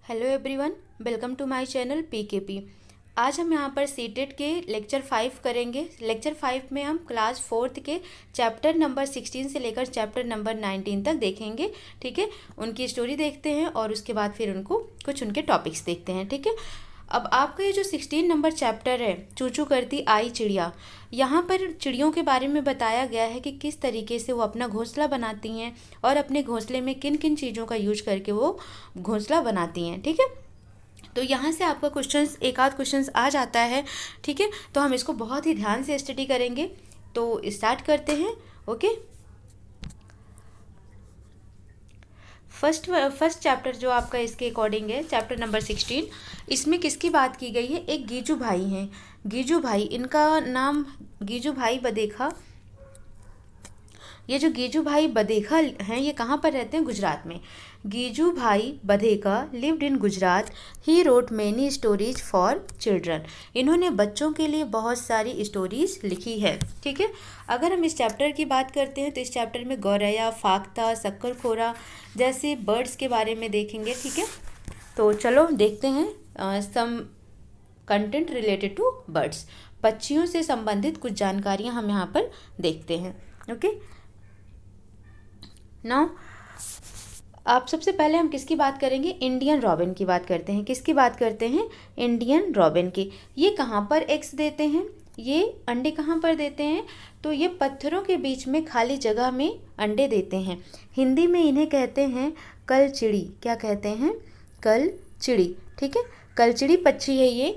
Hello everyone, welcome to my channel PKP. आज हम यहाँ पर सीटेट के लेक्चर 5 करेंगे। लेक्चर 5 में हम क्लास 4th के चैप्टर नंबर 16 से लेकर चैप्टर नंबर 19 तक देखेंगे। ठीक है, उनकी स्टोरी देखते हैं और उसके बाद फिर कुछ उनके टॉपिक्स देखते हैं। ठीक है, अब आपका ये जो 16 नंबर चैप्टर है, चू चू करती आई चिड़िया, यहाँ पर चिड़ियों के बारे में बताया गया है कि किस तरीके से वो अपना घोंसला बनाती हैं और अपने घोंसले में किन किन चीज़ों का यूज करके वो घोंसला बनाती हैं। ठीक है, तो यहाँ से आपका क्वेश्चंस एक आध क्वेश्चंस आ जाता है। ठीक है, तो हम इसको बहुत ही ध्यान से स्टडी करेंगे। तो स्टार्ट करते हैं। ओके, फर्स्ट चैप्टर जो आपका इसके अकॉर्डिंग है, चैप्टर नंबर 16, इसमें किसकी बात की गई है? एक गीजू भाई हैं। गीजू भाई, इनका नाम गीजू भाई बदेखा। ये जो गीजू भाई बदेखा हैं, ये कहाँ पर रहते हैं? गुजरात में। गीजू भाई Badheka lived in Gujarat. He wrote many stories for children. इन्होंने बच्चों के लिए बहुत सारी स्टोरीज लिखी है। ठीक है, अगर हम इस चैप्टर की बात करते हैं तो इस चैप्टर में गौरैया, फाख्ता, शक्करखोरा जैसे बर्ड्स के बारे में देखेंगे। ठीक है, तो चलो देखते हैं some content related to birds. पक्षियों से संबंधित कुछ जानकारियाँ हम यहाँ पर देखते हैं। ओके, नाउ आप सबसे पहले हम किसकी बात करेंगे? इंडियन रॉबिन की बात करते हैं। किसकी बात करते हैं? इंडियन रॉबिन की। ये कहाँ पर एग्स देते हैं? ये अंडे कहाँ पर देते हैं? तो ये पत्थरों के बीच में खाली जगह में अंडे देते हैं। हिंदी में इन्हें कहते हैं कलचिड़ी। क्या कहते हैं? कलचिड़ी। ठीक है, कलचिड़ी पक्षी है ये।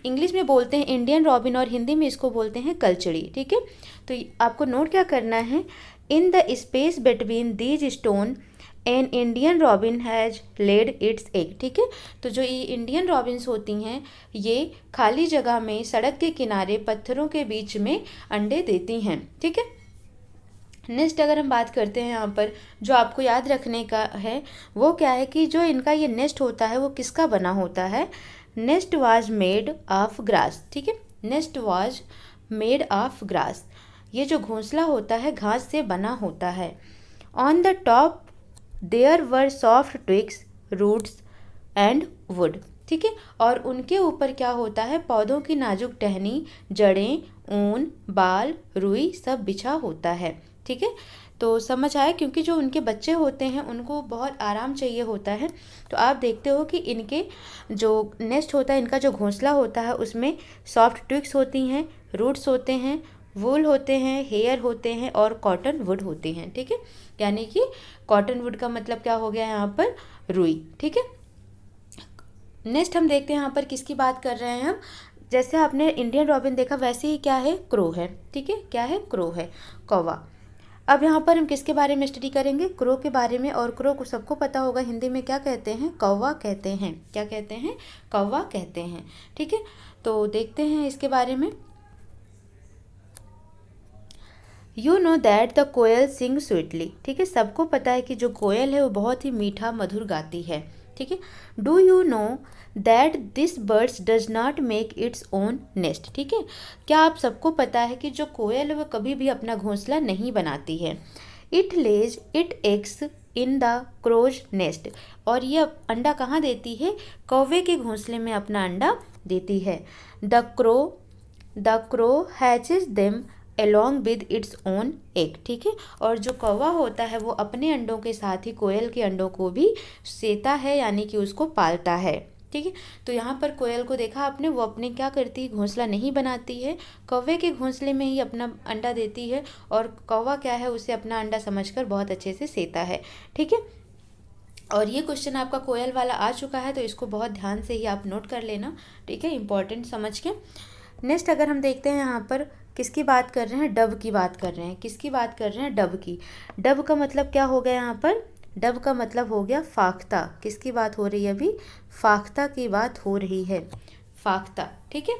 इंग्लिश में बोलते हैं इंडियन रॉबिन और हिंदी में इसको बोलते हैं कलचिड़ी। ठीक है, तो आपको नोट क्या करना है? In the space between these stone an Indian robin has lead it's egg. ठीक है, तो जो ये इंडियन रॉबिन्स होती हैं, ये खाली जगह में सड़क के किनारे पत्थरों के बीच में अंडे देती हैं। ठीक है, नेक्स्ट अगर हम बात करते हैं यहाँ पर जो आपको याद रखने का है वो क्या है कि जो इनका ये नेस्ट होता है वो किसका बना होता है? Nest was made of grass. ठीक है, nest was made of grass. ये जो घोंसला होता है घास से बना होता है। On the top there were soft twigs, roots and wood. ठीक है, और उनके ऊपर क्या होता है? पौधों की नाजुक टहनी, जड़ें, ऊन, बाल, रुई सब बिछा होता है। ठीक है, तो समझ आया, क्योंकि जो उनके बच्चे होते हैं उनको बहुत आराम चाहिए होता है। तो आप देखते हो कि इनके जो नेस्ट होता है, इनका जो घोंसला होता है, उसमें सॉफ्ट ट्विग्स होती हैं, रूट्स होते हैं, वूल होते हैं, हेयर होते हैं और कॉटन वुड होते हैं। ठीक है, यानी कि कॉटन वुड का मतलब क्या हो गया यहाँ पर? रुई। ठीक है, नेक्स्ट हम देखते हैं यहाँ पर किसकी बात कर रहे हैं हम। जैसे आपने इंडियन रॉबिन देखा वैसे ही क्या है? क्रो है। ठीक है, क्या है? क्रो है, कौवा। अब यहाँ पर हम किसके बारे में स्टडी करेंगे? क्रो के बारे में। और क्रो को सबको पता होगा हिंदी में क्या कहते हैं? कौवा कहते हैं। क्या कहते हैं? कौवा कहते हैं। ठीक है, तो देखते हैं इसके बारे में। You know that the koel sing sweetly. ठीक है, सबको पता है कि जो कोयल है वो बहुत ही मीठा मधुर गाती है। ठीक है, do you know that this birds does not make its own nest. ठीक है, क्या आप सबको पता है कि जो कोयल है वो कभी भी अपना घोंसला नहीं बनाती है? It lays it eggs in the crow's nest. और ये अंडा कहाँ देती है? कौवे के घोंसले में अपना अंडा देती है। The crow hatches them along with its own egg। ठीक है, और जो कौवा होता है वो अपने अंडों के साथ ही कोयल के अंडों को भी सेता है, यानी कि उसको पालता है। ठीक है, तो यहाँ पर कोयल को देखा आपने, वो अपने क्या करती है? घोंसला नहीं बनाती है, कौवे के घोंसले में ही अपना अंडा देती है और कौवा क्या है? उसे अपना अंडा समझकर बहुत अच्छे से सेता है। ठीक है, और ये क्वेश्चन आपका कोयल वाला आ चुका है, तो इसको बहुत ध्यान से ही आप नोट कर लेना। ठीक है, इंपॉर्टेंट समझ के। नेक्स्ट अगर हम देखते हैं यहाँ पर किसकी बात कर रहे हैं? डब की बात कर रहे हैं। किसकी बात कर रहे हैं? डब की। डब का मतलब क्या हो गया यहाँ पर? डब का मतलब हो गया फाख्ता। किसकी बात हो रही है अभी? फाख्ता की बात हो रही है, फाख्ता। ठीक है,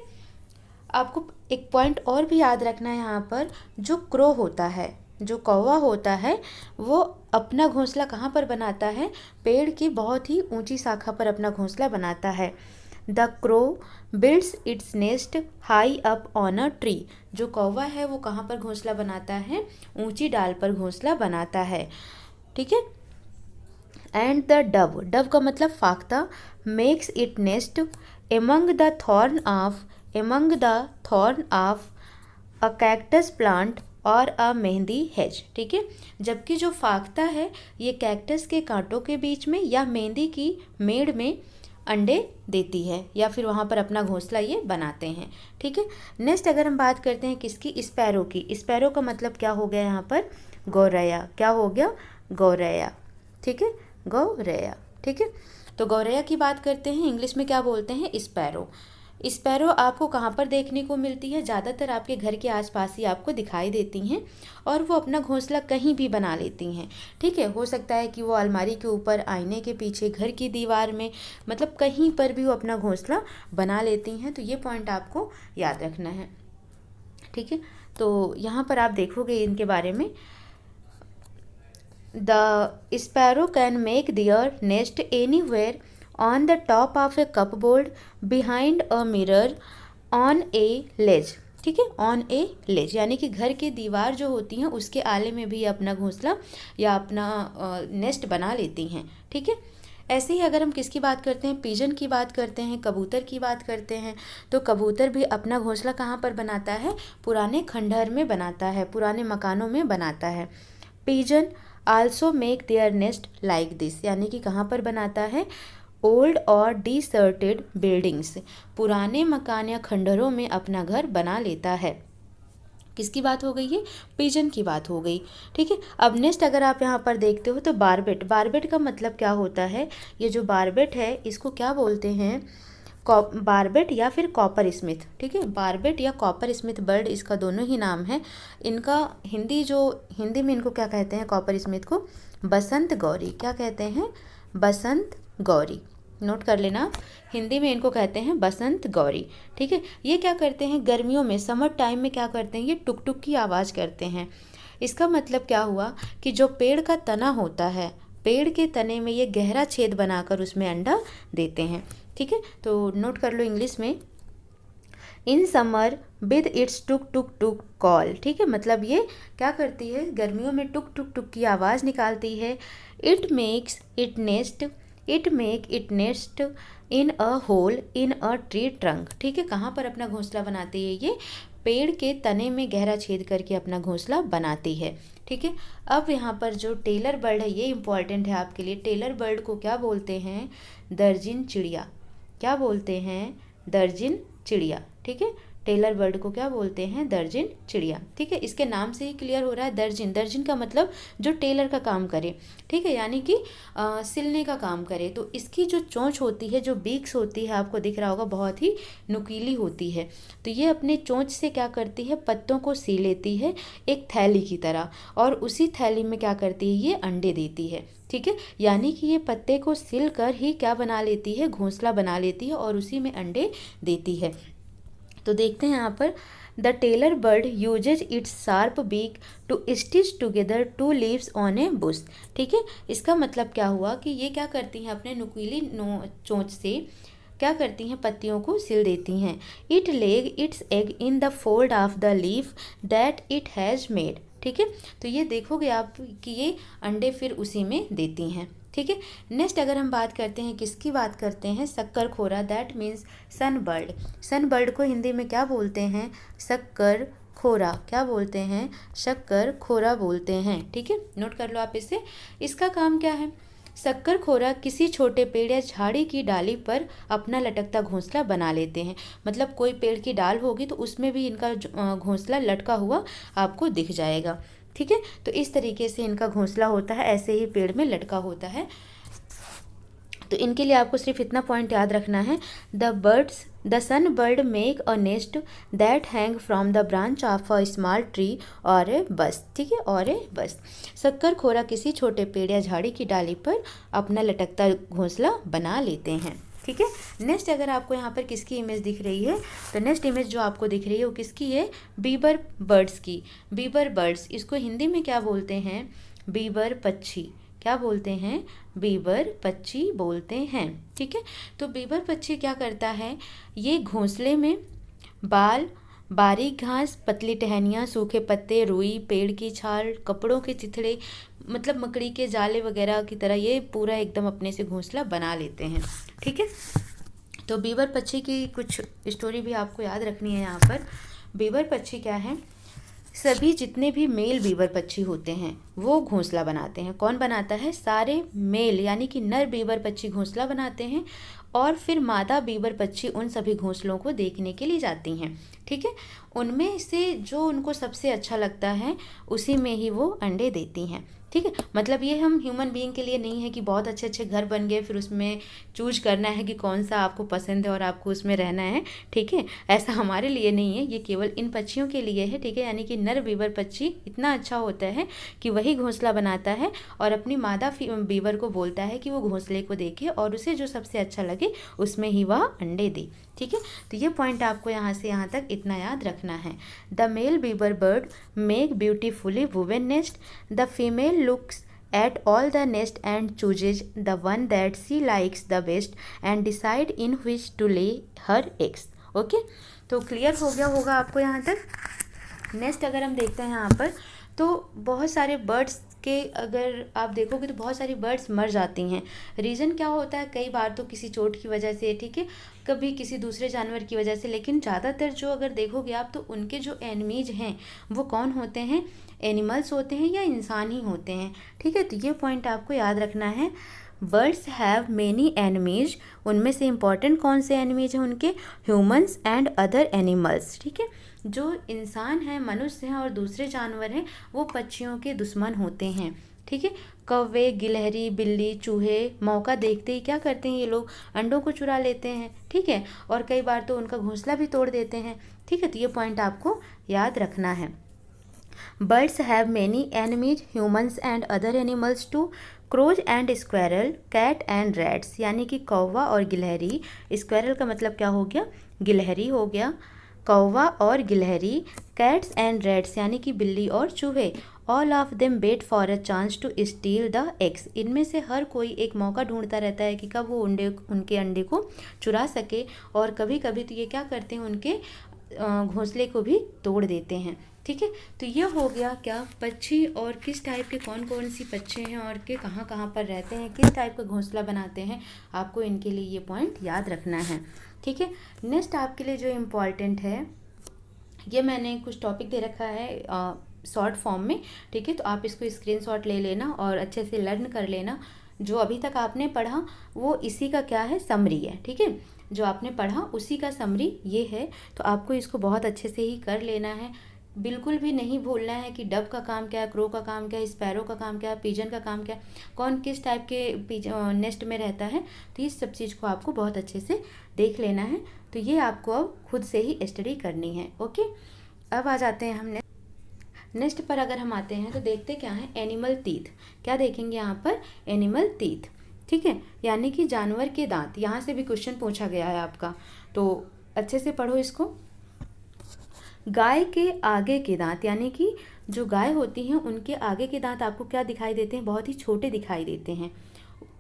आपको एक पॉइंट और भी याद रखना है यहाँ पर। जो क्रो होता है, जो कौवा होता है, वो अपना घोंसला कहाँ पर बनाता है? पेड़ की बहुत ही ऊंची शाखा पर अपना घोंसला बनाता है। The crow builds its nest high up on a tree. जो कौवा है वो कहाँ पर घोंसला बनाता है? ऊंची डाल पर घोंसला बनाता है। ठीक है, एंड द डव, डव का मतलब फाख्ता, makes it nest among the thorn of a cactus plant और अ मेहंदी हेज। ठीक है, जबकि जो फाख्ता है ये कैक्टस के कांटों के बीच में या मेहंदी की मेड़ में अंडे देती है, या फिर वहाँ पर अपना घोंसला ये बनाते हैं। ठीक है, नेक्स्ट अगर हम बात करते हैं किसकी, स्पैरो की। स्पैरो का मतलब क्या हो गया यहाँ पर, गौरैया। क्या हो गया, गौरैया। ठीक है, गौरैया। ठीक है, तो गौरैया की बात करते हैं, इंग्लिश में क्या बोलते हैं, स्पैरो। स्पैरो आपको कहाँ पर देखने को मिलती है, ज़्यादातर आपके घर के आसपास ही आपको दिखाई देती हैं, और वो अपना घोंसला कहीं भी बना लेती हैं। ठीक है, हो सकता है कि वो अलमारी के ऊपर, आईने के पीछे, घर की दीवार में, मतलब कहीं पर भी वो अपना घोंसला बना लेती हैं। तो ये पॉइंट आपको याद रखना है। ठीक है, तो यहाँ पर आप देखोगे इनके बारे में, the sparrow can make their nest anywhere on the top of a cupboard, behind a mirror, on a ledge। ठीक है, ऑन ए लेज यानी कि घर की दीवार जो होती हैं उसके आले में भी अपना घोंसला या अपना नेस्ट बना लेती हैं। ठीक है, ऐसे ही अगर हम किसकी बात करते हैं, पिजन की बात करते हैं, कबूतर की बात करते हैं, तो कबूतर भी अपना घोंसला कहाँ पर बनाता है, पुराने खंडहर में बनाता है, पुराने मकानों में बनाता है। Pigeon also make their nest like this, यानी कि कहाँ पर बनाता है, ओल्ड और डिसर्टेड बिल्डिंग्स, पुराने मकान या खंडहरों में अपना घर बना लेता है। किसकी बात हो गई है, पिजन की बात हो गई। ठीक है, अब नेक्स्ट अगर आप यहाँ पर देखते हो तो बारबेट। बारबेट का मतलब क्या होता है, ये जो बारबेट है इसको क्या बोलते हैं, बारबेट या फिर कॉपर स्मिथ। ठीक है, बारबेट या कॉपर स्मिथ बर्ड, इसका दोनों ही नाम है। इनका हिंदी में इनको क्या कहते हैं, कॉपर स्मिथ को बसंत गौरी। क्या कहते हैं, बसंत गौरी। नोट कर लेना, हिंदी में इनको कहते हैं बसंत गौरी। ठीक है, ये क्या करते हैं, गर्मियों में, समर टाइम में क्या करते हैं, ये टुक टुक की आवाज़ करते हैं। इसका मतलब क्या हुआ कि जो पेड़ का तना होता है, पेड़ के तने में ये गहरा छेद बनाकर उसमें अंडा देते हैं। ठीक है, तो नोट कर लो इंग्लिश में, in summer with its took took took call. ठीक है, मतलब ये क्या करती है, गर्मियों में टुक टुक टुक की आवाज़ निकालती है। It make it nest in a hole in a tree trunk. ठीक है, कहाँ पर अपना घोंसला बनाती है, ये पेड़ के तने में गहरा छेद करके अपना घोंसला बनाती है। ठीक है, अब यहाँ पर जो टेलर बर्ड है ये इंपॉर्टेंट है आपके लिए। टेलर बर्ड को क्या बोलते हैं, दर्जिन चिड़िया। क्या बोलते हैं, दर्जिन चिड़िया। ठीक है, टेलर बर्ड को क्या बोलते हैं, दर्जिन चिड़िया। ठीक है, इसके नाम से ही क्लियर हो रहा है, दर्जिन। दर्जिन का मतलब जो टेलर का काम करे। ठीक है, यानी कि सिलने का काम करे। तो इसकी जो चोंच होती है, जो बीक्स होती है, आपको दिख रहा होगा, बहुत ही नुकीली होती है। तो ये अपने चोंच से क्या करती है, पत्तों को सी लेती है एक थैली की तरह, और उसी थैली में क्या करती है, ये अंडे देती है। ठीक है, यानी कि ये पत्ते को सिल कर ही क्या बना लेती है, घोंसला बना लेती है और उसी में अंडे देती है। तो देखते हैं यहाँ पर, the tailor bird uses its sharp beak to stitch together two leaves on a bush. ठीक है, इसका मतलब क्या हुआ कि ये क्या करती हैं, अपने नुकीली चोंच से क्या करती हैं, पत्तियों को सिल देती हैं। It leg it's egg in the fold of the leaf that it has made. ठीक है, तो ये देखोगे आप कि ये अंडे फिर उसी में देती हैं। ठीक है, नेक्स्ट अगर हम बात करते हैं, किसकी बात करते हैं, शक्कर खोरा, that means sun bird. Sun bird को हिंदी में क्या बोलते हैं, शक्कर खोरा। क्या बोलते हैं, शक्कर खोरा बोलते हैं। ठीक है, नोट कर लो आप इसे। इसका काम क्या है, शक्कर खोरा किसी छोटे पेड़ या झाड़ी की डाली पर अपना लटकता घोंसला बना लेते हैं। मतलब कोई पेड़ की डाल होगी तो उसमें भी इनका घोंसला लटका हुआ आपको दिख जाएगा। ठीक है, तो इस तरीके से इनका घोंसला होता है, ऐसे ही पेड़ में लटका होता है। तो इनके लिए आपको सिर्फ इतना पॉइंट याद रखना है, the sun bird make a nest that hang from the branch of a small tree और ए बस। ठीक है, और ए बस। शक्कर खोरा किसी छोटे पेड़ या झाड़ी की डाली पर अपना लटकता घोंसला बना लेते हैं। ठीक है, नेक्स्ट अगर आपको यहाँ पर किसकी इमेज दिख रही है, तो नेक्स्ट इमेज जो आपको दिख रही है वो किसकी है, बीबर बर्ड्स की। बीबर बर्ड्स, इसको हिंदी में क्या बोलते हैं, बीबर पक्षी। क्या बोलते हैं, बीबर पक्षी बोलते हैं। ठीक है, तो बीबर पक्षी क्या करता है, ये घोंसले में बाल बारीक घास, पतली टहनियाँ, सूखे पत्ते, रुई, पेड़ की छाल, कपड़ों के चिथड़े, मतलब मकड़ी के जाले वगैरह की तरह ये पूरा एकदम अपने से घोंसला बना लेते हैं। ठीक है, तो बीवर पक्षी की कुछ स्टोरी भी आपको याद रखनी है यहाँ पर। बीवर पक्षी क्या है, सभी जितने भी मेल बीवर पक्षी होते हैं वो घोंसला बनाते हैं। कौन बनाता है, सारे मेल यानी कि नर बीवर पक्षी घोंसला बनाते हैं और फिर मादा बीवर पक्षी उन सभी घोंसलों को देखने के लिए जाती हैं। ठीक है, उनमें से जो उनको सबसे अच्छा लगता है उसी में ही वो अंडे देती हैं। ठीक है, मतलब ये हम ह्यूमन बीइंग के लिए नहीं है कि बहुत अच्छे अच्छे घर बन गए फिर उसमें चूज करना है कि कौन सा आपको पसंद है और आपको उसमें रहना है। ठीक है, ऐसा हमारे लिए नहीं है, ये केवल इन पक्षियों के लिए है। ठीक है, यानी कि नर बीवर पक्षी इतना अच्छा होता है कि वही घोंसला बनाता है और अपनी मादा बीवर को बोलता है कि वो घोंसले को देखे और उसे जो सबसे अच्छा लगे उसमें ही वह अंडे दे। ठीक है, तो ये पॉइंट आपको यहाँ से यहाँ तक इतना याद रखना है। The male weaver bird make beautifully woven nest, the female looks at all the nest and chooses the one that she likes the best and decide in which to lay her eggs। Okay, तो clear हो गया होगा आपको यहाँ तक। Next अगर हम देखते हैं यहाँ पर तो बहुत सारे बर्ड्स के अगर आप देखोगे तो बहुत सारी बर्ड्स मर जाती हैं। रीज़न क्या होता है, कई बार तो किसी चोट की वजह से, ठीक है, कभी किसी दूसरे जानवर की वजह से, लेकिन ज़्यादातर जो अगर देखोगे आप तो उनके जो एनिमीज हैं वो कौन होते हैं, एनिमल्स होते हैं या इंसान ही होते हैं। ठीक है, तो ये पॉइंट आपको याद रखना है। बर्ड्स हैव मेनी एनिमीज, उनमें से इम्पॉर्टेंट कौन से एनिमीज हैं उनके, ह्यूमंस एंड अदर एनिमल्स। ठीक है, जो इंसान हैं, मनुष्य हैं और दूसरे जानवर हैं वो पक्षियों के दुश्मन होते हैं। ठीक है, कौवे, गिलहरी, बिल्ली, चूहे मौका देखते ही क्या करते हैं, ये लोग अंडों को चुरा लेते हैं। ठीक है, और कई बार तो उनका घोंसला भी तोड़ देते हैं। ठीक है, तो ये पॉइंट आपको याद रखना है। Birds have many enemies, humans and other animals too. Crows and squirrel, cat and rats, यानी कि कौवा और गिलहरी। स्क्वेरल का मतलब क्या हो गया, गिलहरी हो गया। कौवा और गिलहरी, कैट्स एंड रैट्स यानी कि बिल्ली और चूहे। All of them wait for a chance to steal the eggs, इनमें से हर कोई एक मौका ढूंढता रहता है कि कब वो उनके अंडे को चुरा सके, और कभी कभी तो ये क्या करते हैं, उनके घोंसले को भी तोड़ देते हैं। ठीक है, तो ये हो गया क्या, पक्षी और किस टाइप के कौन कौन सी पक्षी हैं और के कहाँ कहाँ पर रहते हैं, किस टाइप का घोंसला बनाते हैं, आपको इनके लिए ये पॉइंट याद रखना है। ठीक है, नेक्स्ट आपके लिए जो इम्पॉर्टेंट है, ये मैंने कुछ टॉपिक दे रखा है शॉर्ट फॉर्म में। ठीक है, तो आप इसको स्क्रीनशॉट ले लेना और अच्छे से लर्न कर लेना। जो अभी तक आपने पढ़ा वो इसी का क्या है, समरी है। ठीक है, जो आपने पढ़ा उसी का समरी ये है, तो आपको इसको बहुत अच्छे से ही कर लेना है। बिल्कुल भी नहीं भूलना है कि डव का काम क्या है, क्रो का काम क्या है, स्पैरो का काम क्या है, पिजन का काम क्या है, कौन किस टाइप के नेस्ट में रहता है। तो इस सब चीज़ को आपको बहुत अच्छे से देख लेना है। तो ये आपको अब खुद से ही स्टडी करनी है। ओके, अब आ जाते हैं हम नेक्स्ट पर। अगर हम आते हैं तो देखते क्या है, एनिमल टीथ। क्या देखेंगे यहाँ पर, एनिमल टीथ। ठीक है, यानी कि जानवर के दांत। यहाँ से भी क्वेश्चन पूछा गया है आपका, तो अच्छे से पढ़ो इसको। गाय के आगे के दांत, यानी कि जो गाय होती हैं उनके आगे के दांत आपको क्या दिखाई देते हैं, बहुत ही छोटे दिखाई देते हैं।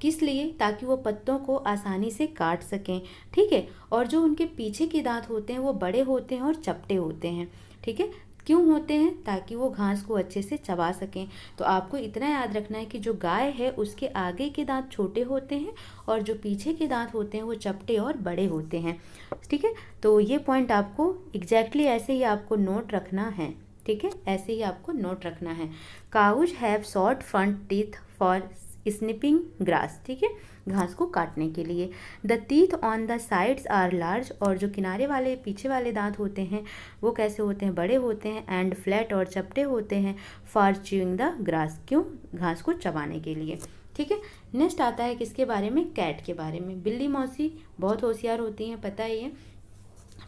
किस लिए, ताकि वो पत्तों को आसानी से काट सकें। ठीक है, और जो उनके पीछे के दांत होते हैं वो बड़े होते हैं और चपटे होते हैं। ठीक है, क्यों होते हैं, ताकि वो घास को अच्छे से चबा सकें। तो आपको इतना याद रखना है कि जो गाय है उसके आगे के दांत छोटे होते हैं और जो पीछे के दांत होते हैं वो चपटे और बड़े होते हैं। ठीक है, तो ये पॉइंट आपको एग्जैक्टली ऐसे ही आपको नोट रखना है। ठीक है, ऐसे ही आपको नोट रखना है। Cows have short front teeth for snipping grass. ठीक है, घास को काटने के लिए। The teeth on the sides are large, और जो किनारे वाले पीछे वाले दांत होते हैं वो कैसे होते हैं, बड़े होते हैं। एंड फ्लैट, और चपटे होते हैं। फॉर च्यूइंग द ग्रास, क्यों, घास को चबाने के लिए। ठीक है, नेक्स्ट आता है किसके बारे में, कैट के बारे में। बिल्ली मौसी बहुत होशियार होती हैं, पता ही है।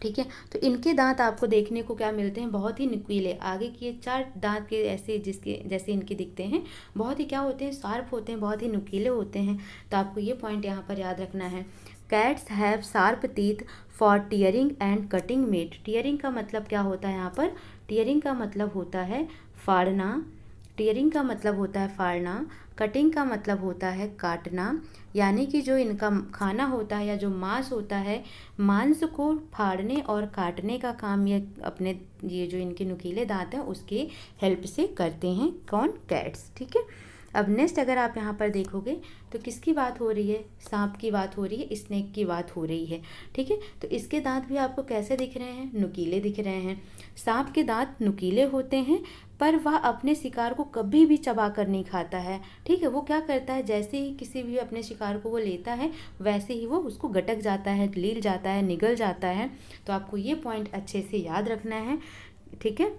ठीक है, तो इनके दांत आपको देखने को क्या मिलते हैं, बहुत ही नुकीले। आगे के 4 दांत के ऐसे जिसके जैसे इनके दिखते हैं, बहुत ही क्या होते हैं, शार्प होते हैं, बहुत ही नुकीले होते हैं। तो आपको ये पॉइंट यहाँ पर याद रखना है। Cats have sharp teeth for tearing and cutting meat. Tearing का मतलब क्या होता है यहाँ पर, टीयरिंग का मतलब होता है फाड़ना, टीयरिंग का मतलब होता है फाड़ना, कटिंग का मतलब होता है काटना, यानी कि जो इनका खाना होता है या जो मांस होता है, मांस को फाड़ने और काटने का काम ये जो इनके नुकीले दांत हैं उसके हेल्प से करते हैं। कौन? कैट्स। ठीक है। अब नेक्स्ट अगर आप यहाँ पर देखोगे तो किसकी बात हो रही है? सांप की बात हो रही है, स्नेक की बात हो रही है। ठीक है। तो इसके दांत भी आपको कैसे दिख रहे हैं? नुकीले दिख रहे हैं। सांप के दांत नुकीले होते हैं, पर वह अपने शिकार को कभी भी चबा कर नहीं खाता है। ठीक है। वो क्या करता है, जैसे ही किसी भी अपने शिकार को वो लेता है वैसे ही वो उसको गटक जाता है, लील जाता है, निगल जाता है। तो आपको ये पॉइंट अच्छे से याद रखना है। ठीक है।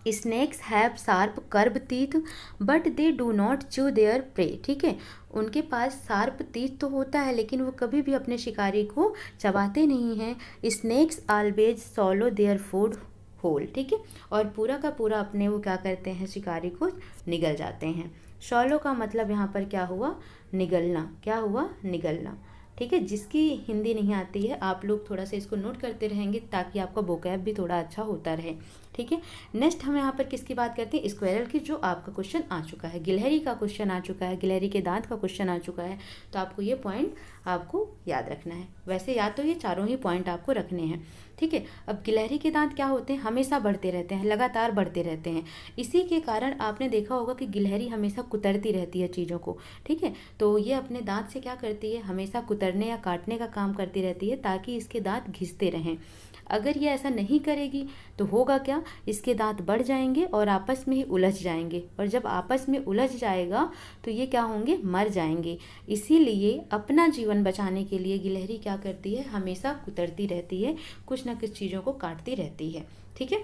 Snakes have sharp curve teeth but they do not chew their prey. ठीक है। उनके पास शार्प टीथ तो होता है लेकिन वो कभी भी अपने शिकारी को चबाते नहीं हैं। Snakes always swallow their food whole. ठीक है। और पूरा का पूरा अपने वो क्या करते हैं, शिकारी को निगल जाते हैं। सॉलो का मतलब यहाँ पर क्या हुआ? निगलना। क्या हुआ? निगलना। ठीक है। जिसकी हिंदी नहीं आती है आप लोग थोड़ा सा इसको नोट करते रहेंगे ताकि आपका वोकैब भी थोड़ा अच्छा होता रहे। ठीक है। नेक्स्ट हम यहाँ पर किसकी बात करते हैं? स्क्वेरल की, जो आपका क्वेश्चन आ चुका है। गिलहरी का क्वेश्चन आ चुका है, गिलहरी के दांत का क्वेश्चन आ चुका है। तो आपको ये पॉइंट आपको याद रखना है। वैसे या तो ये चारों ही पॉइंट आपको रखने हैं। ठीक है। अब गिलहरी के दांत क्या होते हैं? हमेशा बढ़ते रहते हैं, लगातार बढ़ते रहते हैं। इसी के कारण आपने देखा होगा कि गिलहरी हमेशा कुतरती रहती है चीज़ों को। ठीक है। तो ये अपने दांत से क्या करती है? हमेशा कुतरने या काटने का काम करती रहती है ताकि इसके दांत घिसते रहें। अगर ये ऐसा नहीं करेगी तो होगा क्या? इसके दांत बढ़ जाएंगे और आपस में ही उलझ जाएंगे, और जब आपस में उलझ जाएगा तो ये क्या होंगे? मर जाएंगे। इसीलिए अपना जीवन बचाने के लिए गिलहरी क्या करती है? हमेशा कुतरती रहती है, कुछ ना कुछ चीज़ों को काटती रहती है। ठीक है।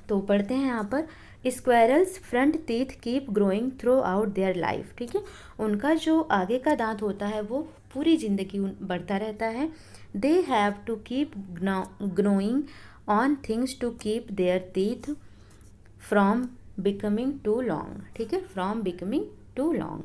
तो पढ़ते हैं यहाँ पर, squirrels front teeth keep growing through out their life. ठीक है। उनका जो आगे का दांत होता है वो पूरी ज़िंदगी बढ़ता रहता है। They have to keep growing on things to keep their teeth from becoming too long. ठीक है। From becoming too long.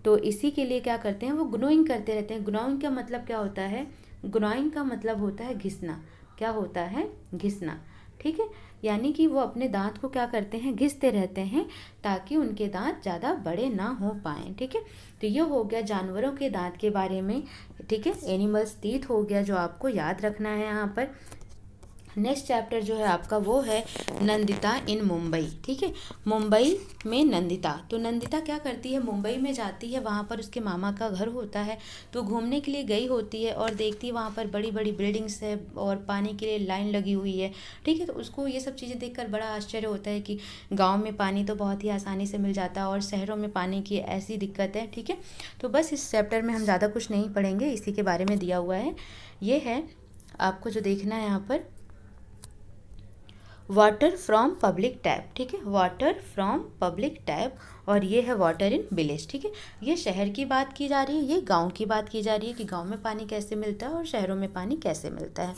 तो इसी के लिए क्या करते हैं? वो ग्रोइंग करते रहते हैं। ग्रोइंग का मतलब क्या होता है? ग्रोइंग का मतलब होता है घिसना। क्या होता है? घिसना। ठीक है। यानी कि वो अपने दांत को क्या करते हैं? घिसते रहते हैं ताकि उनके दांत ज़्यादा बड़े ना हो पाएँ। ठीक है। तो ये हो गया जानवरों के दांत के बारे में। ठीक है। एनिमल्स टीथ हो गया जो आपको याद रखना है यहाँ पर। नेक्स्ट चैप्टर जो है आपका वो है नंदिता इन मुंबई। ठीक है। मुंबई में नंदिता। तो नंदिता क्या करती है? मुंबई में जाती है, वहाँ पर उसके मामा का घर होता है, तो घूमने के लिए गई होती है और देखती है वहाँ पर बड़ी बड़ी बिल्डिंग्स है और पानी के लिए लाइन लगी हुई है। ठीक है। तो उसको ये सब चीज़ें देखकर बड़ा आश्चर्य होता है कि गाँव में पानी तो बहुत ही आसानी से मिल जाता है और शहरों में पानी की ऐसी दिक्कत है। ठीक है। तो बस इस चैप्टर में हम ज़्यादा कुछ नहीं पढ़ेंगे, इसी के बारे में दिया हुआ है। ये है आपको जो देखना है यहाँ पर, वाटर फ्रॉम पब्लिक टैप। ठीक है। वाटर फ्रॉम पब्लिक टैप, और ये है वाटर इन विलेज। ठीक है। ये शहर की बात की जा रही है, ये गांव की बात की जा रही है कि गांव में पानी कैसे मिलता है और शहरों में पानी कैसे मिलता है।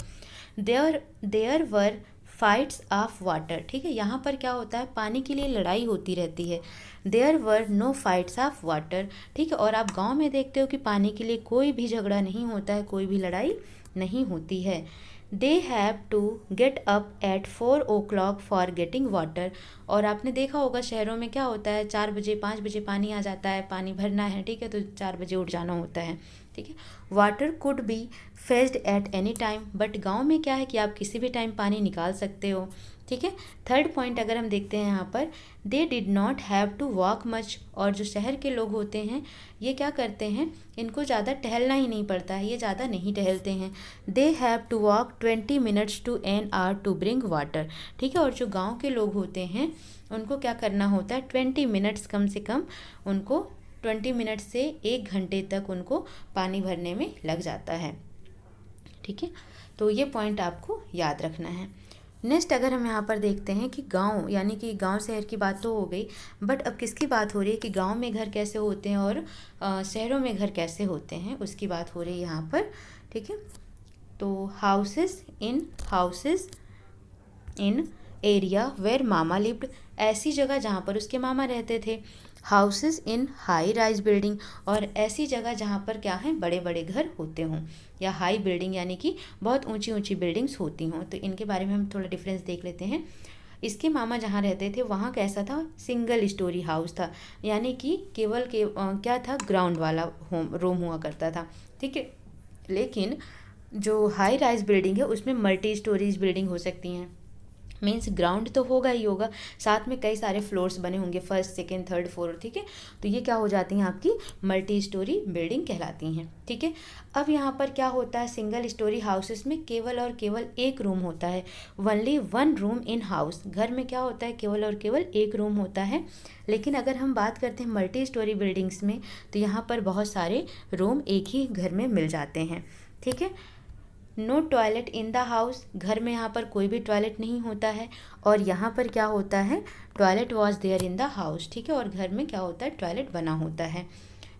There were fights of water. ठीक है। यहाँ पर क्या होता है? पानी के लिए लड़ाई होती रहती है। There were no fights of water. ठीक है। और आप गाँव में देखते हो कि पानी के लिए कोई भी झगड़ा नहीं होता है, कोई भी लड़ाई नहीं होती है। They have to get up at 4 o'clock for getting water. और आपने देखा होगा शहरों में क्या होता है, 4 बजे 5 बजे पानी आ जाता है, पानी भरना है। ठीक है। तो 4 बजे उठ जाना होता है। ठीक है। Water could be fetched at any time, but गाँव में क्या है कि आप किसी भी टाइम पानी निकाल सकते हो। ठीक है। थर्ड पॉइंट अगर हम देखते हैं यहाँ पर, they did not have to walk much. और जो शहर के लोग होते हैं ये क्या करते हैं? इनको ज़्यादा टहलना ही नहीं पड़ता है, ये ज़्यादा नहीं टहलते हैं। They have to walk 20 minutes to an hour to bring water. ठीक है। और जो गाँव के लोग होते हैं उनको क्या करना होता है? 20 minutes कम से कम उनको 20 मिनट से 1 घंटे तक उनको पानी भरने में लग जाता है। ठीक है। तो ये पॉइंट आपको याद रखना है। नेक्स्ट अगर हम यहाँ पर देखते हैं कि गांव, यानी कि गांव शहर की बात तो हो गई, बट अब किसकी बात हो रही है कि गांव में घर कैसे होते हैं और शहरों में घर कैसे होते हैं, उसकी बात हो रही है यहाँ पर। ठीक है। तो houses in area where mama lived, ऐसी जगह जहाँ पर उसके मामा रहते थे। Houses in high rise building, और ऐसी जगह जहाँ पर क्या है? बड़े बड़े घर होते हों, या हाई बिल्डिंग यानी कि बहुत ऊंची ऊंची बिल्डिंग्स होती हों। तो इनके बारे में हम थोड़ा डिफरेंस देख लेते हैं। इसके मामा जहाँ रहते थे वहाँ कैसा था, सिंगल स्टोरी हाउस था, यानी कि केवल क्या था, ग्राउंड वाला रूम हुआ करता था, ठीक है। लेकिन जो हाई राइज बिल्डिंग है उसमें मल्टी स्टोरीज बिल्डिंग हो सकती हैं, मीन्स ग्राउंड तो होगा ही होगा, साथ में कई सारे फ्लोर्स बने होंगे, फर्स्ट सेकेंड थर्ड फोर्थ, ठीक है। तो ये क्या हो जाती हैं, आपकी मल्टी स्टोरी बिल्डिंग कहलाती हैं, ठीक है। अब यहाँ पर क्या होता है, सिंगल स्टोरी हाउसेस में केवल और केवल एक रूम होता है, only one room in house. घर में क्या होता है, केवल और केवल एक रूम होता है। लेकिन अगर हम बात करते हैं मल्टी स्टोरी बिल्डिंग्स में, तो यहाँ पर बहुत सारे रूम एक ही घर में मिल जाते हैं, ठीक है। No toilet in the house, घर में यहाँ पर कोई भी टॉयलेट नहीं होता है। और यहाँ पर क्या होता है, toilet was there in the house, ठीक है। और घर में क्या होता है, टॉयलेट बना होता है।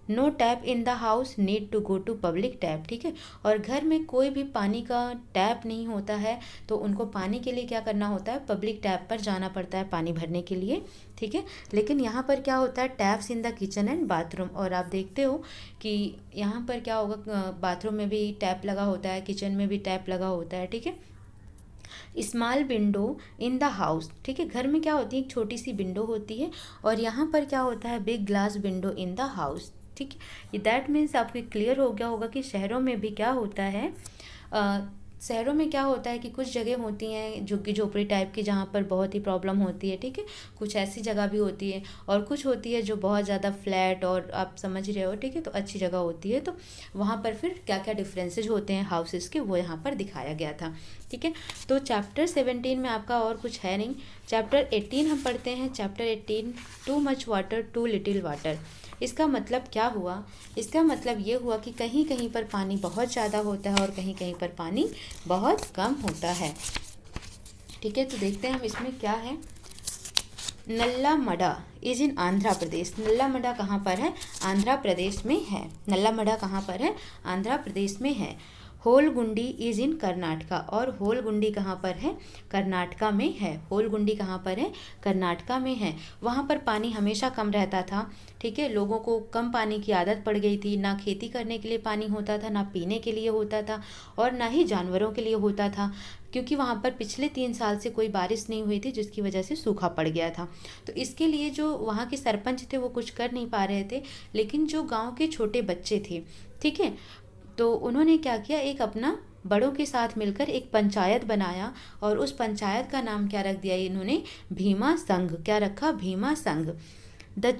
No tap in the house, need to go to public tap, ठीक है। और घर में कोई भी पानी का टैप नहीं होता है, तो उनको पानी के लिए क्या करना होता है, पब्लिक टैप पर जाना पड़ता है पानी भरने के लिए, ठीक है। लेकिन यहाँ पर क्या होता है, taps in the kitchen and bathroom. और आप देखते हो कि यहाँ पर क्या होगा, बाथरूम में भी टैप लगा होता है, किचन में भी टैप लगा होता है, ठीक है। Small window in the house, ठीक है। घर में क्या होती है, एक छोटी सी विंडो होती है, और यहाँ पर क्या होता है, big glass window in the house, ठीक है। दैट मीन्स आपको क्लियर हो गया होगा कि शहरों में भी क्या होता है, शहरों में क्या होता है कि कुछ जगह होती हैं झुग्गी झोपड़ी टाइप की, जहाँ पर बहुत ही प्रॉब्लम होती है, ठीक है। कुछ ऐसी जगह भी होती है, और कुछ होती है जो बहुत ज़्यादा फ्लैट, और आप समझ रहे हो, ठीक है। तो अच्छी जगह होती है, तो वहाँ पर फिर क्या क्या डिफरेंसेज होते हैं हाउसेस के, वो यहाँ पर दिखाया गया था, ठीक है। तो चैप्टर 17 में आपका और कुछ है नहीं। चैप्टर 18 हम पढ़ते हैं। Chapter 18, too much water too little water. इसका मतलब क्या हुआ, इसका मतलब ये हुआ कि कहीं कहीं पर पानी बहुत ज़्यादा होता है और कहीं कहीं पर पानी बहुत कम होता है, ठीक है। तो देखते हैं हम इसमें क्या है। नल्ला मडा इज इन आंध्र प्रदेश। नल्ला मडा कहाँ पर है, आंध्र प्रदेश में है। नल्ला मडा कहाँ पर है, आंध्र प्रदेश में है। होलगुंडी इज इन कर्नाटका, और होलगुंडी कहाँ पर है, कर्नाटका में है। होलगुंडी कहाँ पर है, कर्नाटका में है। वहाँ पर पानी हमेशा कम रहता था, ठीक है। लोगों को कम पानी की आदत पड़ गई थी, ना खेती करने के लिए पानी होता था, ना पीने के लिए होता था, और ना ही जानवरों के लिए होता था, क्योंकि वहाँ पर पिछले 3 साल से कोई बारिश नहीं हुई थी, जिसकी वजह से सूखा पड़ गया था। तो इसके लिए जो वहाँ के सरपंच थे वो कुछ कर नहीं पा रहे थे, लेकिन जो गाँव के छोटे बच्चे थे, ठीक है, तो उन्होंने क्या किया, एक अपना बड़ों के साथ मिलकर एक पंचायत बनाया, और उस पंचायत का नाम क्या रख दिया इन्होंने, भीमा संघ। क्या रखा, Bhima Sangh. The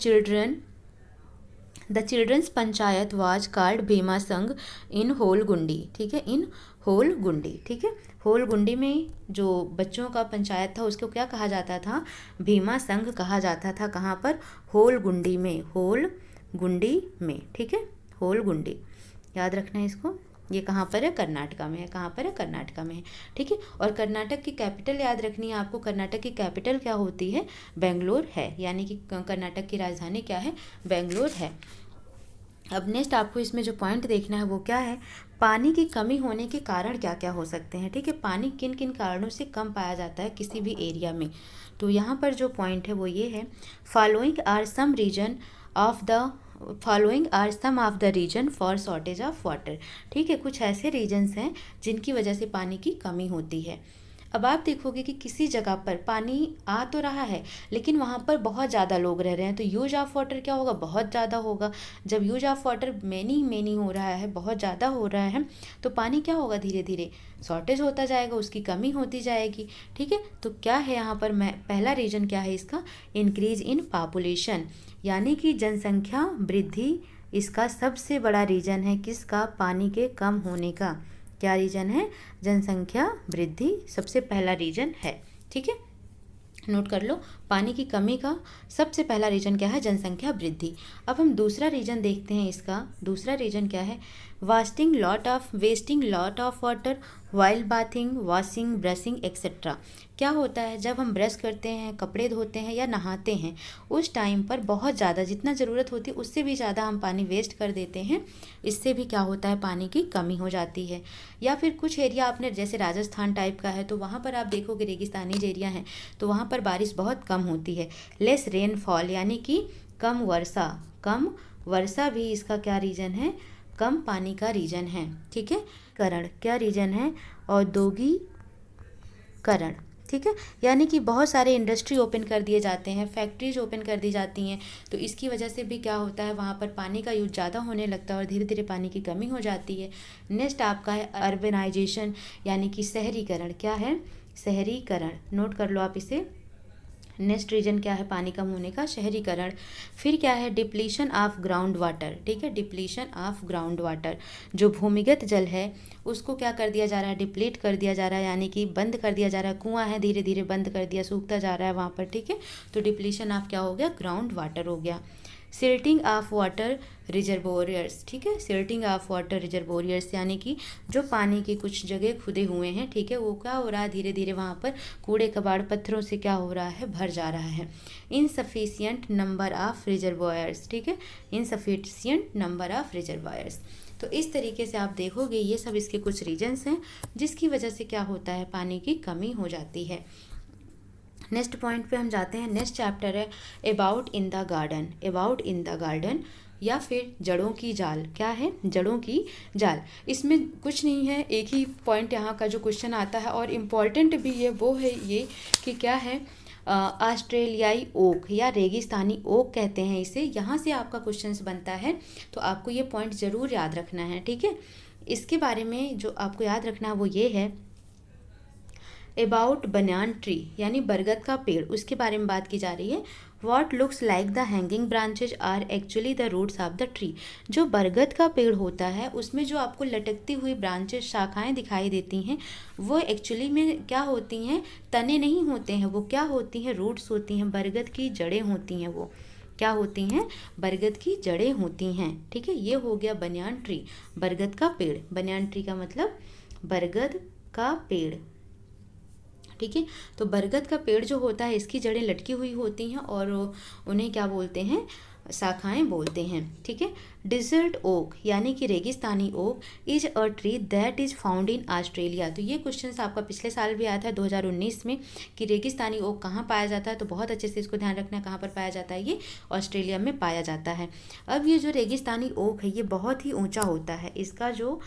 children's panchayat was called Bhima Sangh in होलगुंडी, ठीक है, इन होलगुंडी, ठीक है। होलगुंडी में जो बच्चों का पंचायत था उसको क्या कहा जाता था, भीमा संघ कहा जाता था। कहाँ पर, होलगुंडी में, होलगुंडी में, ठीक है, होलगुंडी, याद रखना है इसको। ये कहाँ पर है, कर्नाटका में है। कहाँ पर है, कर्नाटका में है, ठीक है। और कर्नाटक की कैपिटल याद रखनी है आपको। कर्नाटक की कैपिटल क्या होती है, बेंगलोर है, यानी कि कर्नाटक की राजधानी क्या है, बेंगलोर है। अब नेक्स्ट आपको इसमें जो पॉइंट देखना है वो क्या है, पानी की कमी होने के कारण क्या क्या हो सकते हैं, ठीक है। पानी किन किन कारणों से कम पाया जाता है किसी भी एरिया में। तो यहाँ पर जो पॉइंट है वो ये है, following are some of the reason for shortage of water, ठीक है। कुछ ऐसे रीजन्स हैं जिनकी वजह से पानी की कमी होती है। अब आप देखोगे कि किसी जगह पर पानी आ तो रहा है, लेकिन वहाँ पर बहुत ज़्यादा लोग रह रहे हैं, तो यूज ऑफ वाटर क्या होगा, बहुत ज़्यादा होगा। जब यूज ऑफ वाटर मैनी हो रहा है, बहुत ज़्यादा हो रहा है, तो पानी क्या होगा, धीरे धीरे शॉर्टेज होता जाएगा, उसकी कमी होती जाएगी, ठीक है। तो क्या है यहाँ पर, पहला रीजन क्या है इसका, इंक्रीज इन पॉपुलेशन, यानी कि जनसंख्या वृद्धि इसका सबसे बड़ा रीजन है। किसका, पानी के कम होने का। क्या रीजन है, जनसंख्या वृद्धि सबसे पहला रीजन है, ठीक है। नोट कर लो, पानी की कमी का सबसे पहला रीजन क्या है, जनसंख्या वृद्धि। अब हम दूसरा रीजन देखते हैं इसका। दूसरा रीजन क्या है, wasting lot of water while bathing, washing, brushing etcetera. क्या होता है, जब हम ब्रश करते हैं, कपड़े धोते हैं या नहाते हैं, उस टाइम पर बहुत ज़्यादा, जितना ज़रूरत होती है उससे भी ज़्यादा हम पानी वेस्ट कर देते हैं। इससे भी क्या होता है, पानी की कमी हो जाती है। या फिर कुछ एरिया आपने, जैसे राजस्थान टाइप का है, तो वहाँ पर आप देखोगे रेगिस्तानी एरिया है, तो वहाँ पर बारिश बहुत कम होती है। लेस रेनफॉल, यानी कि कम वर्षा भी इसका क्या रीज़न है, कम पानी का रीजन है, ठीक है। करण क्या रीजन है, औद्योगिकरण, ठीक है, यानी कि बहुत सारे इंडस्ट्री ओपन कर दिए जाते हैं, फैक्ट्रीज ओपन कर दी जाती हैं, तो इसकी वजह से भी क्या होता है, वहाँ पर पानी का यूज ज़्यादा होने लगता है और धीरे धीरे पानी की कमी हो जाती है। नेक्स्ट आपका है अर्बनाइजेशन, यानी कि शहरीकरण। क्या है? शहरीकरण, नोट कर लो आप इसे। नेक्स्ट रीजन क्या है पानी कम होने का? शहरीकरण। फिर क्या है? Depletion of ground water. ठीक है, डिप्लीशन ऑफ ग्राउंड वाटर, जो भूमिगत जल है उसको क्या कर दिया जा रहा है? डिप्लीट कर दिया जा रहा है, यानी कि बंद कर दिया जा रहा है। कुआं है, धीरे धीरे बंद कर दिया, सूखता जा रहा है वहाँ पर। ठीक है, तो डिप्लीशन ऑफ क्या हो गया? ग्राउंड वाटर हो गया। Silting of water reservoirs. ठीक है, सिल्टिंग ऑफ वाटर रिजर्वोयर्स, यानी कि जो पानी की कुछ जगह खुदे हुए हैं, ठीक है, वो क्या हो रहा है? धीरे धीरे वहाँ पर कूड़े कबाड़ पत्थरों से क्या हो रहा है? भर जा रहा है। Insufficient number of reservoirs. ठीक है, इनसफिशियंट नंबर ऑफ रिजर्वोयर्स। तो इस तरीके से आप देखोगे ये सब इसके कुछ रीजन्स हैं जिसकी वजह से क्या होता है? पानी की कमी हो जाती है। नेक्स्ट पॉइंट पे हम जाते हैं। नेक्स्ट चैप्टर है about in the garden. About in the garden या फिर जड़ों की जाल। क्या है? जड़ों की जाल। इसमें कुछ नहीं है, एक ही पॉइंट यहाँ का जो क्वेश्चन आता है और इम्पॉर्टेंट भी है वो है ये कि क्या है? ऑस्ट्रेलियाई ओक या रेगिस्तानी ओक कहते हैं इसे। यहाँ से आपका क्वेश्चन बनता है, तो आपको ये पॉइंट ज़रूर याद रखना है। ठीक है, इसके बारे में जो आपको याद रखना है वो ये है अबाउट बनियान ट्री, यानी बरगद का पेड़, उसके बारे में बात की जा रही है। What looks like the hanging branches are actually the roots of the tree. जो बरगद का पेड़ होता है उसमें जो आपको लटकती हुई ब्रांचेज, शाखाएं दिखाई देती हैं, वो एक्चुअली में क्या होती हैं? तने नहीं होते हैं, वो क्या होती हैं? रूट्स होती हैं, बरगद की जड़ें होती हैं। वो क्या होती हैं? बरगद की जड़ें होती हैं। ठीक है, ये हो गया बनियान ट्री, बरगद का पेड़। बनियान ट्री का मतलब बरगद का पेड़। ठीक है, तो बरगद का पेड़ जो होता है इसकी जड़ें लटकी हुई होती हैं और उन्हें क्या बोलते हैं? शाखाएं बोलते हैं। ठीक है, डिजर्ट ओक यानी कि रेगिस्तानी oak is a tree that is found in Australia. तो ये क्वेश्चन आपका पिछले साल भी आया था 2019 में कि रेगिस्तानी ओक कहाँ पाया जाता है, तो बहुत अच्छे से इसको ध्यान रखना, कहाँ पर पाया जाता है? ये ऑस्ट्रेलिया में पाया जाता है। अब ये जो रेगिस्तानी ओक है ये बहुत ही ऊँचा होता है, इसका जो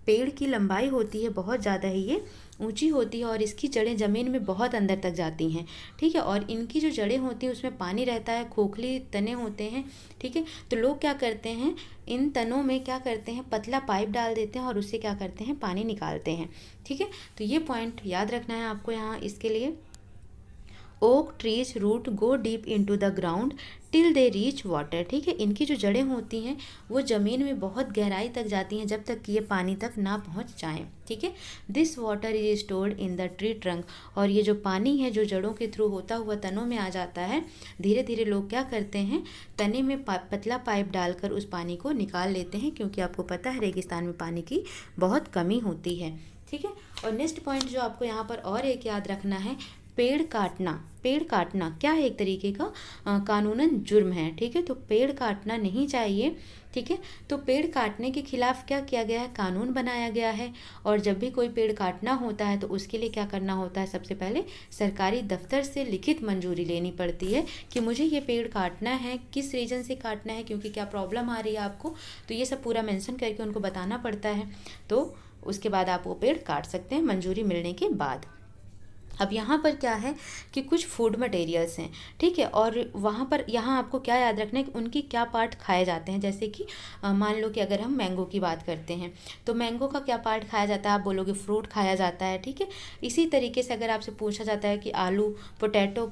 पेड़ की लंबाई होती है बहुत ज़्यादा ही ये ऊंची होती है और इसकी जड़ें ज़मीन में बहुत अंदर तक जाती हैं। ठीक है, और इनकी जो जड़ें होती हैं उसमें पानी रहता है, खोखली तने होते हैं। ठीक है, तो लोग क्या करते हैं? इन तनों में क्या करते हैं? पतला पाइप डाल देते हैं और उससे क्या करते हैं? पानी निकालते हैं। ठीक है, तो ये पॉइंट याद रखना है आपको यहाँ इसके लिए। Oak trees root go deep into the ground till they reach water. ठीक है, इनकी जो जड़ें होती हैं वो ज़मीन में बहुत गहराई तक जाती हैं जब तक कि ये पानी तक ना पहुंच जाएं। ठीक है, this water is stored in the tree trunk. और ये जो पानी है जो जड़ों के थ्रू होता हुआ तनों में आ जाता है, धीरे धीरे लोग क्या करते हैं? तने में पतला पाइप डालकर उस पानी को निकाल लेते हैं, क्योंकि आपको पता है रेगिस्तान में पानी की बहुत कमी होती है। ठीक है, और नेक्स्ट पॉइंट जो आपको यहाँ पर और एक याद रखना है, पेड़ काटना। पेड़ काटना क्या है? एक तरीके का कानूनन जुर्म है। ठीक है, तो पेड़ काटना नहीं चाहिए। ठीक है, तो पेड़ काटने के खिलाफ क्या किया गया है? कानून बनाया गया है। और जब भी कोई पेड़ काटना होता है तो उसके लिए क्या करना होता है? सबसे पहले सरकारी दफ्तर से लिखित मंजूरी लेनी पड़ती है कि मुझे ये पेड़ काटना है, किस रीजन से काटना है, क्योंकि क्या प्रॉब्लम आ रही है आपको, तो ये सब पूरा मेंशन करके उनको बताना पड़ता है। तो उसके बाद आप वो पेड़ काट सकते हैं मंजूरी मिलने के बाद। अब यहाँ पर क्या है कि कुछ फूड मटेरियल्स हैं। ठीक है, और वहाँ पर यहाँ आपको क्या याद रखना है कि उनकी क्या पार्ट खाए जाते हैं। जैसे कि मान लो कि अगर हम मैंगो की बात करते हैं तो मैंगो का क्या पार्ट खाया जाता है? आप बोलोगे फ्रूट खाया जाता है। ठीक है, इसी तरीके से अगर आपसे पूछा जाता है कि आलू, पोटैटो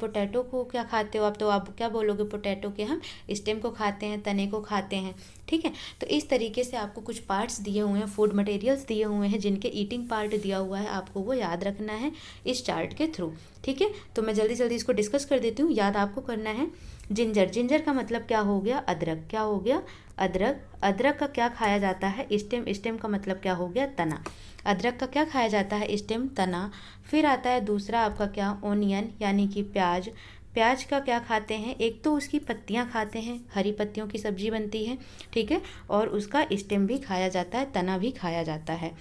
को क्या खाते हो आप, तो आप क्या बोलोगे? पोटैटो के हम स्टेम को खाते हैं, तने को खाते हैं। ठीक है, तो इस तरीके से आपको कुछ पार्ट्स दिए हुए हैं, फूड मटेरियल्स दिए हुए हैं जिनके ईटिंग पार्ट दिया हुआ है, आपको वो याद रखना है इस चार्ट के थ्रू। ठीक है, तो मैं जल्दी जल्दी इसको डिस्कस कर देती हूँ। याद आपको करना है जिंजर। जिंजर का मतलब क्या हो गया? अदरक। क्या हो गया? अदरक। अदरक का क्या खाया जाता है? स्टेम। स्टेम का मतलब क्या हो गया? तना। अदरक का क्या खाया जाता है? स्टेम, तना। फिर आता है दूसरा आपका क्या? ओनियन यानी कि प्याज। प्याज का क्या खाते हैं? एक तो उसकी पत्तियां खाते हैं, हरी पत्तियों की सब्जी बनती है। ठीक है, और उसका स्टेम भी खाया जाता है, तना भी खाया जाता है।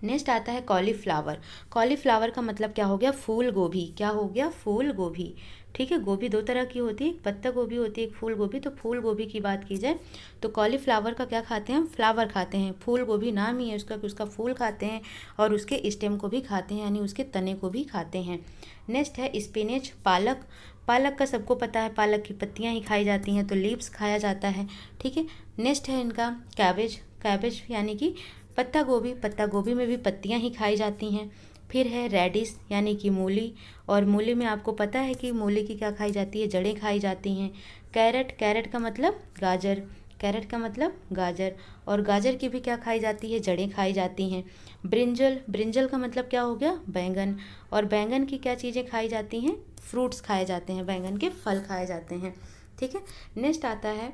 नेक्स्ट आता है कॉलीफ्लावर। कॉलीफ्लावर का मतलब क्या हो गया? फूल गोभी। क्या हो गया? फूल गोभी। ठीक है। गोभी दो तरह की होती है, एक पत्ता गोभी होती है, एक फूल गोभी। तो फूल गोभी की बात की जाए तो कॉलीफ्लावर का क्या खाते हैं हम, फ्लावर खाते हैं। फूल गोभी नाम ही है उसका कि उसका फूल खाते हैं और उसके स्टेम को भी खाते हैं, यानी उसके तने को भी खाते हैं। नेक्स्ट है स्पिनच, पालक। पालक का सबको पता है, पालक की पत्तियां ही खाई जाती हैं, तो लीव्स खाया जाता है, ठीक है। नेक्स्ट है इनका कैबेज। कैबेज यानी कि पत्ता गोभी, पत्ता गोभी में भी पत्तियां ही खाई जाती हैं। फिर है रेडिश यानी कि मूली, और मूली में आपको पता है कि मूली की क्या खाई जाती है, जड़ें खाई जाती हैं। कैरेट, कैरेट का मतलब गाजर, कैरेट का मतलब गाजर, और गाजर की भी क्या खाई जाती है, जड़ें खाई जाती हैं। ब्रिंजल, ब्रिंजल का मतलब क्या हो गया, बैंगन, और बैंगन की क्या चीज़ें खाई जाती हैं, फ्रूट्स खाए जाते हैं, बैंगन के फल खाए जाते हैं, ठीक है। नेक्स्ट आता है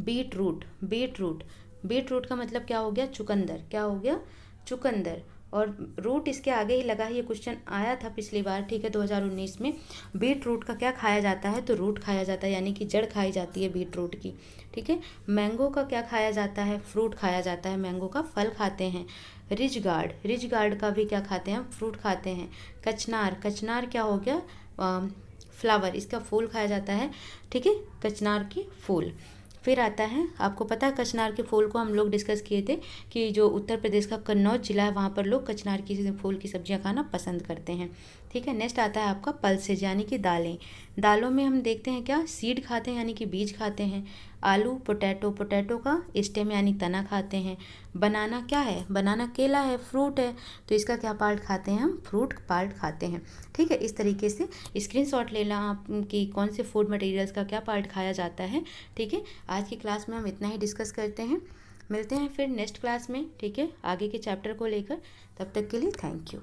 beetroot. Beetroot, beetroot का मतलब क्या हो गया, चुकंदर, क्या हो गया, चुकंदर, और रूट इसके आगे ही लगा है। ये क्वेश्चन आया था पिछली बार, ठीक है, 2019 में। बीट रूट का क्या खाया जाता है, तो रूट खाया जाता है, यानी कि जड़ खाई जाती है बीट रूट की, ठीक है। मैंगो का क्या खाया जाता है, फ्रूट खाया जाता है, मैंगो का फल खाते हैं। रिज गार्ड, रिज गार्ड का भी क्या खाते हैं हम, फ्रूट खाते हैं। कचनार, कचनार क्या हो गया, फ्लावर, इसका फूल खाया जाता है, ठीक है, कचनार की फूल। फिर आता है, आपको पता है कचनार के फूल को हम लोग डिस्कस किए थे कि जो उत्तर प्रदेश का कन्नौज जिला है वहाँ पर लोग कचनार की फूल की सब्जियां खाना पसंद करते हैं, ठीक है। नेक्स्ट आता है आपका पल्सेज यानी कि दालें। दालों में हम देखते हैं क्या, सीड खाते हैं यानी कि बीज खाते हैं। आलू, पोटैटो, पोटैटो का स्टेम यानी तना खाते हैं। बनाना क्या है, बनाना केला है, फ्रूट है, तो इसका क्या पार्ट खाते हैं हम, फ्रूट पार्ट खाते हैं, ठीक है। इस तरीके से स्क्रीनशॉट लेना आप कि कौन से फूड मटेरियल्स का क्या पार्ट खाया जाता है, ठीक है। आज की क्लास में हम इतना ही डिस्कस करते हैं, मिलते हैं फिर नेक्स्ट क्लास में, ठीक है, आगे के चैप्टर को लेकर। तब तक के लिए थैंक यू।